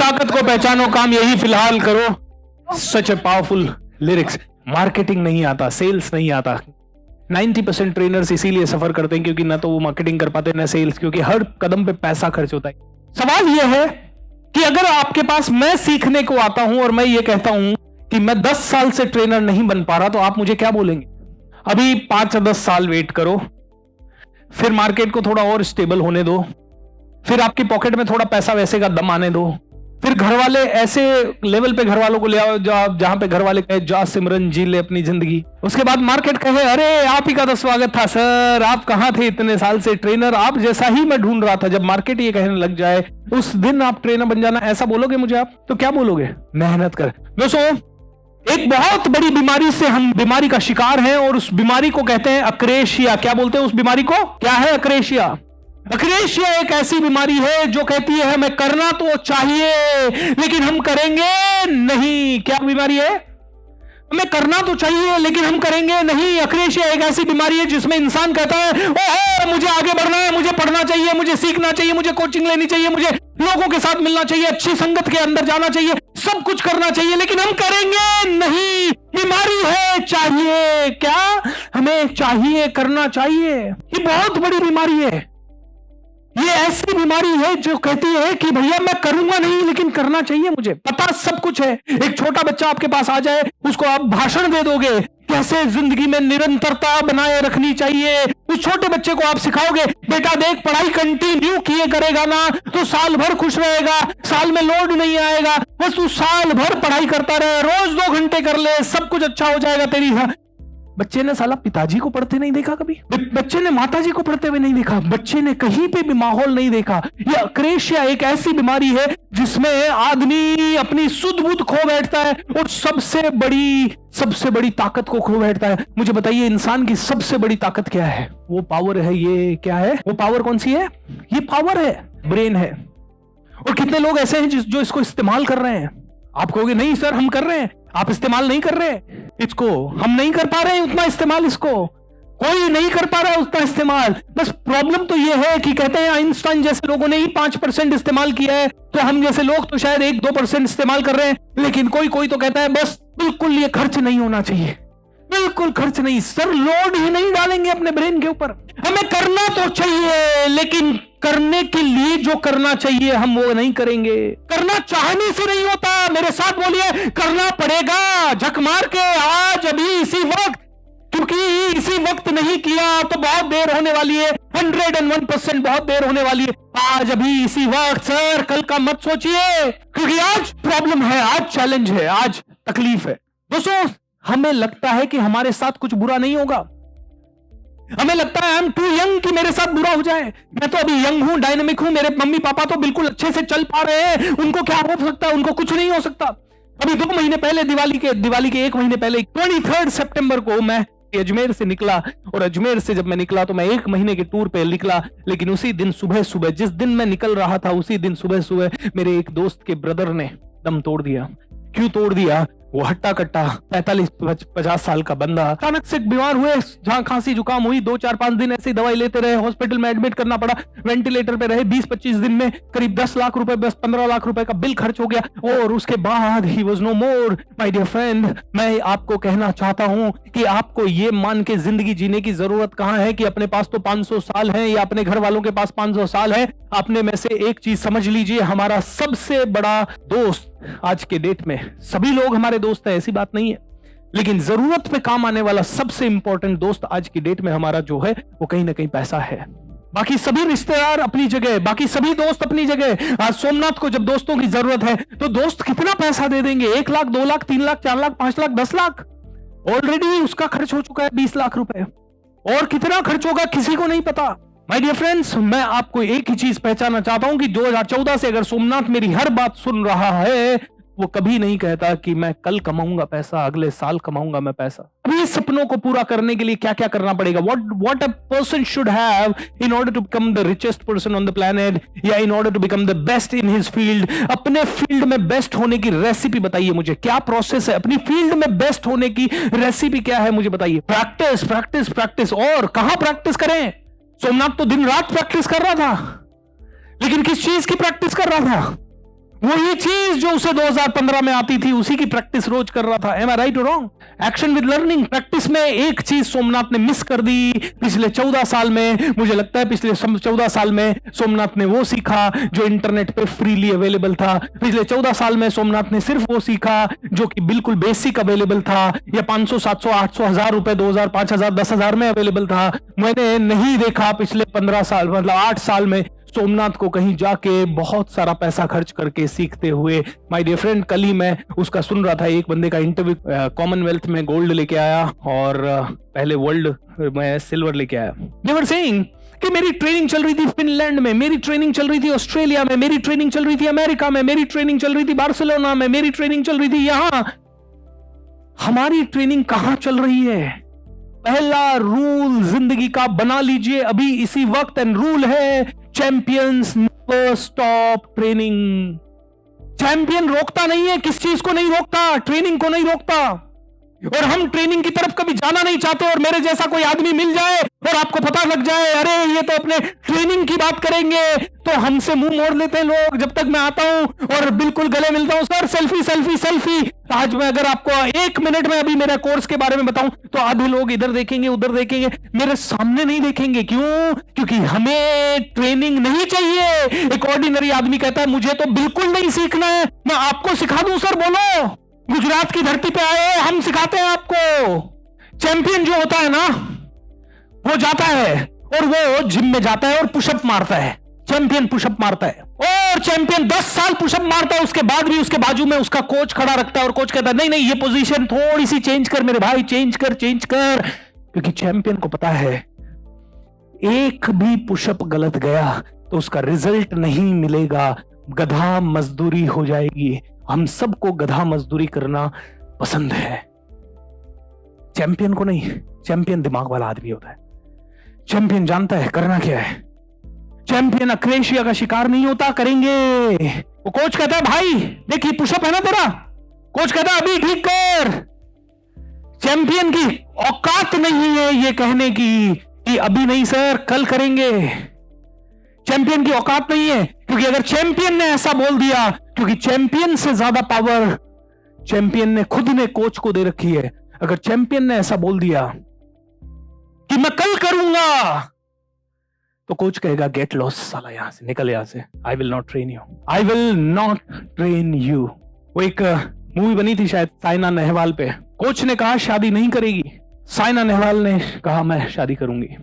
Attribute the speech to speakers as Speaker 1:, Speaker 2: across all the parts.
Speaker 1: ताकत को पहचानो, काम यही फिलहाल करो। सच ए पावरफुल लिरिक्स। मार्केटिंग नहीं आता, सेल्स नहीं आता। 90% ट्रेनर्स इसीलिए सफर करते हैं क्योंकि ना तो वो मार्केटिंग कर पाते ना सेल्स, क्योंकि हर कदम पे पैसा खर्च होता है। सवाल यह है कि अगर आपके पास मैं सीखने को आता हूं और मैं ये कहता हूं कि मैं 10 साल से ट्रेनर नहीं बन पा रहा, तो आप मुझे क्या बोलेंगे? अभी 5 या 10 साल वेट करो, फिर मार्केट को थोड़ा और स्टेबल होने दो, फिर आपकी पॉकेट में थोड़ा पैसा वैसे का दम आने दो, फिर घर वाले ऐसे लेवल पे घर वालों को ले आओ जहां पे घर वाले कहे जा सिमरन जी ले अपनी जिंदगी। उसके बाद मार्केट कहे अरे आप ही का तो स्वागत था सर, आप कहां थे इतने साल से, ट्रेनर आप जैसा ही मैं ढूंढ रहा था। जब मार्केट ये कहने लग जाए उस दिन आप ट्रेनर बन जाना, ऐसा बोलोगे मुझे आप? तो क्या बोलोगे? मेहनत कर। दोस्तों, एक बहुत बड़ी बीमारी से हम बीमारी का शिकार हैं और उस बीमारी को कहते हैं अक्रेशिया। क्या बोलते हैं उस बीमारी को? क्या है अक्रेशिया? अक्रेशिया एक ऐसी बीमारी है जो कहती है हमें करना तो चाहिए लेकिन हम करेंगे नहीं। क्या बीमारी है? हमें करना तो चाहिए लेकिन हम करेंगे नहीं। अक्रेशिया एक ऐसी बीमारी है जिसमें इंसान कहता है ओहो मुझे आगे बढ़ना है, मुझे पढ़ना चाहिए, मुझे सीखना चाहिए, मुझे कोचिंग लेनी चाहिए, मुझे लोगों के साथ मिलना चाहिए, अच्छी संगत के अंदर जाना चाहिए, सब कुछ करना चाहिए, लेकिन हम करेंगे नहीं। बीमारी है चाहिए। क्या? हमें चाहिए, करना चाहिए। ये बहुत बड़ी बीमारी है। ये ऐसी बीमारी है जो कहती है कि भैया मैं करूंगा नहीं लेकिन करना चाहिए, मुझे पता सब कुछ है। एक छोटा बच्चा आपके पास आ जाए, उसको आप भाषण दे दोगे कैसे जिंदगी में निरंतरता बनाए रखनी चाहिए। उस छोटे बच्चे को आप सिखाओगे बेटा देख पढ़ाई कंटिन्यू किए करेगा ना तो साल भर खुश रहेगा, साल में लोड नहीं आएगा, बस तू साल भर पढ़ाई करता रहे, रोज 2 घंटे कर ले, सब कुछ अच्छा हो जाएगा तेरी। बच्चे ने साला पिताजी को पढ़ते नहीं देखा कभी, बच्चे ने माताजी को पढ़ते हुए नहीं देखा, बच्चे ने कहीं पे भी माहौल नहीं देखा। यह अक्रेशिया एक ऐसी बीमारी है जिसमें आदमी अपनी सुध बुध खो बैठता है और सबसे बड़ी ताकत को खो बैठता है। मुझे बताइए इंसान की सबसे बड़ी ताकत क्या है? वो पावर है। ये क्या है? वो पावर कौन सी है? ये पावर है, ब्रेन है। और कितने लोग ऐसे हैं जो इसको इस्तेमाल कर रहे हैं? आप कहोगे नहीं सर हम कर रहे हैं, आप इस्तेमाल नहीं कर रहे इसको, हम नहीं कर पा रहे हैं उतना इस्तेमाल, इसको कोई नहीं कर पा रहा है उतना इस्तेमाल। बस प्रॉब्लम तो ये है कि कहते हैं आइंस्टाइन जैसे लोगों ने ही 5% इस्तेमाल किया है, तो हम जैसे लोग तो शायद 1-2% इस्तेमाल कर रहे हैं। लेकिन कोई तो कहता है बस बिल्कुल ये खर्च नहीं होना चाहिए, बिल्कुल खर्च नहीं। सर लोड ही नहीं डालेंगे अपने ब्रेन के ऊपर। हमें करना तो चाहिए लेकिन करने के लिए जो करना चाहिए हम वो नहीं करेंगे। करना चाहने से नहीं होता, मेरे साथ बोलिए करना पड़ेगा झक मार के, आज अभी इसी वक्त, क्योंकि इसी वक्त नहीं किया तो बहुत देर होने वाली है। 101% बहुत देर होने वाली है। आज अभी इसी वक्त सर, कल का मत सोचिए, क्योंकि आज प्रॉब्लम है, आज चैलेंज है, आज तकलीफ है। दोस्तों हमें लगता है कि हमारे साथ कुछ बुरा नहीं होगा, हमें लगता है आई एम टू यंग कि मेरे साथ बुरा हो जाए। मैं तो अभी यंग हूं, डायनेमिक हूं, मेरे मम्मी पापा तो बिल्कुल अच्छे से चल पा रहे हैं, उनको क्या हो सकता है? उनको कुछ नहीं हो सकता। अभी 2 महीने पहले दिवाली के 1 महीने पहले 23 सितंबर को मैं अजमेर से निकला, और अजमेर से जब मैं निकला तो मैं 1 महीने के टूर पे निकला। लेकिन उसी दिन सुबह जिस दिन मैं निकल रहा था उसी दिन सुबह मेरे एक दोस्त के ब्रदर ने दम तोड़ दिया। क्यों तोड़ दिया? वो हट्टा कट्टा 45-50 साल का बंदा अचानक से बीमार हुए, जहां खांसी जुकाम हुई, 2-4-5 दिन ऐसी दवाई लेते रहे, हॉस्पिटल में एडमिट करना पड़ा, वेंटिलेटर पे रहे। 20-25 दिन में करीब 10 लाख रुपए, बस 15 लाख रुपए का बिल खर्च हो गया, और उसके बाद ही was no more. My dear friend, मैं आपको कहना चाहता हूं कि आपको ये मान के जिंदगी जीने की जरूरत कहां है कि अपने पास तो 500 साल है या अपने घर वालों के पास 500 साल है। अपने में से एक चीज समझ लीजिए, हमारा सबसे बड़ा दोस्त आज के डेट में, सभी लोग हमारे दोस्त हैं ऐसी बात नहीं है, लेकिन जरूरत पे काम आने वाला सबसे इंपॉर्टेंट दोस्त आज की डेट में हमारा जो है वो कहीं ना कहीं पैसा है। बाकी सभी रिश्तेदार अपनी जगह, बाकी सभी दोस्त अपनी जगह। आज सोमनाथ को जब दोस्तों की जरूरत है तो दोस्त कितना पैसा दे देंगे? 1 लाख, 2 लाख, 3 लाख, 4 लाख, 5 लाख, 10 लाख। ऑलरेडी उसका खर्च हो चुका है 20 लाख रुपए, और कितना खर्च होगा किसी को नहीं पता। माय डियर फ्रेंड्स, मैं आपको एक ही चीज पहचानना चाहता हूं कि 2014 से अगर सोमनाथ मेरी हर बात सुन रहा है, वो कभी नहीं कहता कि मैं कल कमाऊंगा पैसा, अगले साल कमाऊंगा मैं पैसा। अभी सपनों को पूरा करने के लिए क्या क्या करना पड़ेगा? what a person should have in order to become the richest person on the planet, या in order to become the best in his field। अपने फील्ड में बेस्ट होने की रेसिपी बताइए मुझे, क्या प्रोसेस है? अपनी फील्ड में बेस्ट होने की रेसिपी क्या है मुझे बताइए। Practice, practice, practice. और कहां प्रैक्टिस करें? सोमनाथ तो दिन रात प्रैक्टिस कर रहा था, लेकिन किस चीज की प्रैक्टिस कर रहा था? वही चीज जो उसे 2015 में आती थी, उसी की प्रैक्टिस रोज कर रहा था। एम आई राइट और wrong? Action with learning. Practice में एक चीज सोमनाथ ने मिस कर दी पिछले 14 साल में। मुझे लगता है पिछले 14 साल में सोमनाथ ने वो सीखा जो इंटरनेट पे फ्रीली अवेलेबल था। पिछले 14 साल में सोमनाथ ने सिर्फ वो सीखा जो कि बिल्कुल बेसिक अवेलेबल था, या 500, 700, 800, 1000 रुपए, 2000, 5000, 10,000 में अवेलेबल था। मैंने नहीं देखा पिछले 15 साल, मतलब 8 साल में सोमनाथ को कहीं जाके बहुत सारा पैसा खर्च करके सीखते हुए। माय डियर फ्रेंड, कल ही मैं उसका सुन रहा था, एक बंदे का इंटरव्यू। कॉमनवेल्थ में गोल्ड लेके आया और पहले वर्ल्ड में सिल्वर लेके आया। दे वर सेइंग कि मेरी ट्रेनिंग चल रही थी फिनलैंड में, मेरी ट्रेनिंग चल रही थी ऑस्ट्रेलिया में, मेरी ट्रेनिंग चल रही थी अमेरिका में, मेरी ट्रेनिंग चल रही थी बार्सिलोना में, मेरी ट्रेनिंग चल रही थी यहां। हमारी ट्रेनिंग कहां चल रही है? पहला रूल जिंदगी का बना लीजिए अभी इसी वक्त, एंड रूल है champions never stop training. Champion रोकता नहीं है, किस चीज को नहीं रोकता? ट्रेनिंग को नहीं रोकता। और हम ट्रेनिंग की तरफ कभी जाना नहीं चाहते, और मेरे जैसा कोई आदमी मिल जाए और आपको पता लग जाए अरे ये तो अपने ट्रेनिंग की बात करेंगे, तो हमसे मुंह मोड़ लेते हैं लोग। जब तक मैं आता हूं और बिल्कुल गले मिलता हूं, सर सेल्फी सेल्फी सेल्फी। आज मैं अगर आपको 1 मिनट में अभी मेरे कोर्स के बारे में बताऊं तो आधे लोग इधर देखेंगे उधर देखेंगे, मेरे सामने नहीं देखेंगे। क्यों? क्योंकि हमें ट्रेनिंग नहीं चाहिए। एक ऑर्डिनरी आदमी कहता है मुझे तो बिल्कुल नहीं सीखना है, मैं आपको सिखा दूं सर, बोलो। गुजरात की धरती पे आए, हम सिखाते हैं आपको। चैंपियन जो होता है ना, वो जाता है और वो जिम में जाता है और पुशअप मारता है। चैंपियन पुशअप मारता है, और चैंपियन 10 साल पुशअप मारता है, उसके बाद भी उसके बाजू में उसका कोच खड़ा रखता है, और कोच कहता है नहीं नहीं ये पोजीशन थोड़ी सी चेंज कर मेरे भाई, चेंज कर चेंज कर। क्योंकि चैंपियन को पता है एक भी पुशअप गलत गया तो उसका रिजल्ट नहीं मिलेगा, गधा मजदूरी हो जाएगी। हम सबको गधा मजदूरी करना पसंद है, चैंपियन को नहीं। चैंपियन दिमाग वाला आदमी होता है। चैंपियन जानता है करना क्या है। चैंपियन अक्रेशिया का शिकार नहीं होता, करेंगे। वो कोच कहता है भाई देखिए पुशअप है ना तेरा, कोच कहता है अभी ठीक कर। चैंपियन की औकात नहीं है ये कहने की कि अभी नहीं सर कल करेंगे। चैंपियन की औकात नहीं है, क्योंकि अगर चैंपियन ने ऐसा बोल दिया, क्योंकि चैंपियन से ज्यादा पावर चैंपियन ने खुद ने कोच को दे रखी है। अगर चैंपियन ने ऐसा बोल दिया कि मैं कल करूंगा, तो कोच कहेगा गेट लॉस साला, यहां से निकल, यहां से। I will not train you, I will not train you. वो एक मूवी बनी थी शायद साइना नेहवाल पे। कोच ने कहा शादी नहीं करेगी, साइना नेहवाल ने कहा मैं शादी करूंगी।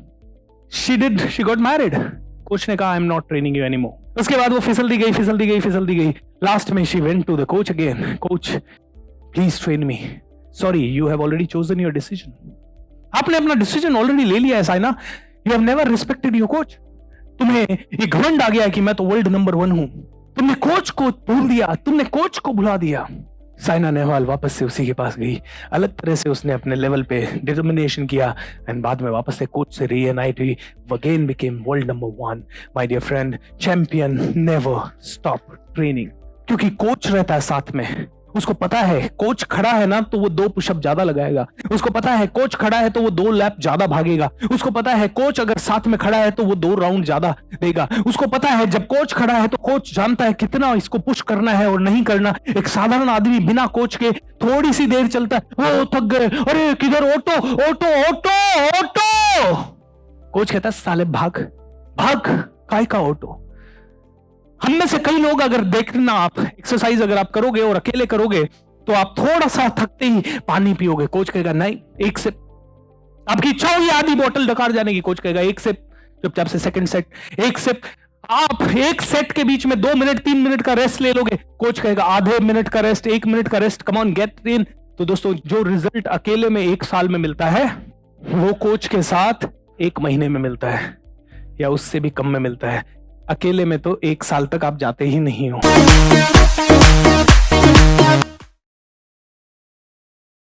Speaker 1: She got married. कोच ने कहा I am not training you anymore. उसके बाद वो फिसलती गई फिसलती गई फिसलती गई। लास्ट में she went to the coach again, coach please train me. Sorry you have already chosen your decision. आपने अपना डिसीजन ऑलरेडी ले लिया है Saina, you have never respected your coach. तुम्हें ये घमंड आ गया है कि मैं तो वर्ल्ड नंबर 1 हूं। तुमने कोच को भूल दिया, तुमने कोच को भुला दिया। साइना नेहवाल वापस से उसी के पास गई, अलग तरह से उसने अपने लेवल पे डिटर्मिनेशन किया, एंड बाद में वापस से कोच से रीयूनाइट हुई, again became world number 1। My dear friend, champion never stop training, क्योंकि कोच रहता है साथ में। उसको पता है कोच खड़ा है ना तो वो 2 पुशअप ज्यादा लगाएगा, उसको पता है कोच खड़ा है तो वो 2 लैप ज्यादा भागेगा, उसको पता है कोच अगर साथ में खड़ा है तो वो 2 राउंड ज्यादा देगा। उसको पता है जब कोच खड़ा है तो कोच जानता है कितना इसको पुश करना है और नहीं करना। एक साधारण आदमी बिना कोच के थोड़ी सी देर चलता है, ओ थक गए, अरे किधर, auto auto auto auto. Coach कहता है साले भाग भाग, काय का ऑटो। हम में से कई लोग अगर देखना, आप एक्सरसाइज अगर आप करोगे और अकेले करोगे तो आप थोड़ा सा थकते ही पानी पियोगे। कोच कहेगा नहीं, 1 सिप। आपकी इच्छा होगी आधी बोतल डकार जाने की, कोच कहेगा 1 सिप। चुपचाप से सेकंड सेट 1 सिप। आप 1 सेट के बीच में 2 मिनट 3 मिनट का रेस्ट ले लोगे, कोच कहेगा आधे मिनट का रेस्ट, 1 मिनट का rest, come on get in. तो दोस्तों जो रिजल्ट अकेले में 1 साल में मिलता है वो कोच के साथ 1 महीने में मिलता है, या उससे भी कम में मिलता है। अकेले में तो 1 साल तक आप जाते ही नहीं हो।